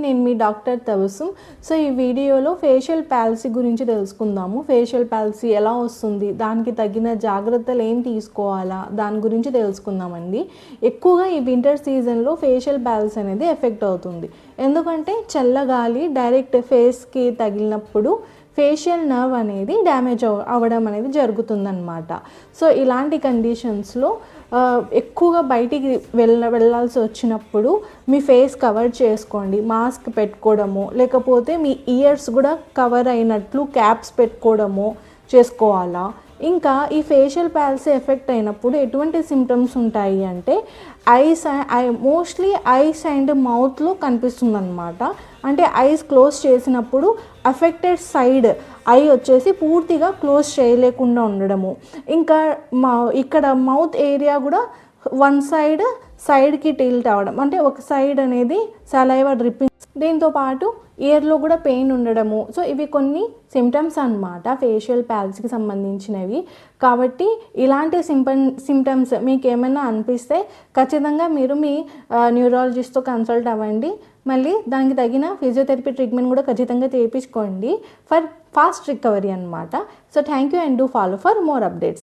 నేను మీ doctor Tabassum. So ఈ వీడియోలో ఫేషియల్ పాల్సీ గురించి తెలుసుకుందాము. ఫేషియల్ పాల్సీ ఎలా వస్తుంది, దానికి తగిన జాగ్రత్తలు ఏం తీసుకోవాలా, దాని గురించి తెలుసుకుందామండి. ఎక్కువగా ఈ వింటర్ సీజన్లో ఫేషియల్ పాల్సీ అనేది ఎఫెక్ట్ అవుతుంది. ఎందుకంటే చల్లగాలి డైరెక్ట్ ఫేస్కి తగిలినప్పుడు ఫేషియల్ నర్వ్ అనేది డ్యామేజ్ అవ్వడం అనేది జరుగుతుందన్నమాట. సో ఇలాంటి కండిషన్స్లో ఎక్కువగా బయటికి వెళ్ళాల్సి వచ్చినప్పుడు మీ ఫేస్ కవర్ చేసుకోండి. మాస్క్ పెట్టుకోవడము, లేకపోతే మీ ఇయర్స్ కూడా కవర్ అయినట్లు క్యాప్స్ పెట్టుకోవడము చేసుకోవాలా. ఇంకా ఈ ఫేషియల్ పాల్సీ ఎఫెక్ట్ అయినప్పుడు ఎటువంటి సిమ్టమ్స్ ఉంటాయి అంటే మోస్ట్లీ ఐస్ అండ్ మౌత్లో కనిపిస్తుంది అనమాట. అంటే ఐస్ క్లోజ్ చేసినప్పుడు అఫెక్టెడ్ సైడ్ ఐ వచ్చేసి పూర్తిగా క్లోజ్ చేయలేకుండా ఉండడము. ఇంకా ఇక్కడ మౌత్ ఏరియా కూడా వన్ సైడ్కి టిల్ట్ అవ్వడం, అంటే ఒక సైడ్ అనేది సలైవా డ్రిప్పింగ్. దీంతో పాటు ఇయర్లో కూడా పెయిన్ ఉండడము. సో ఇవి కొన్ని సిమ్టమ్స్ అన్నమాట ఫేషియల్ పాల్సీకి సంబంధించినవి. కాబట్టి ఇలాంటి సిమ్టమ్స్ మీకు ఏమైనా అనిపిస్తే ఖచ్చితంగా మీరు మీ న్యూరాలజిస్ట్తో కన్సల్ట్ అవ్వండి. మళ్ళీ దానికి తగిన ఫిజియోథెరపీ ట్రీట్మెంట్ కూడా ఖచ్చితంగా చేయించుకోండి ఫర్ ఫాస్ట్ రికవరీ అన్నమాట. So thank you and do follow for more updates.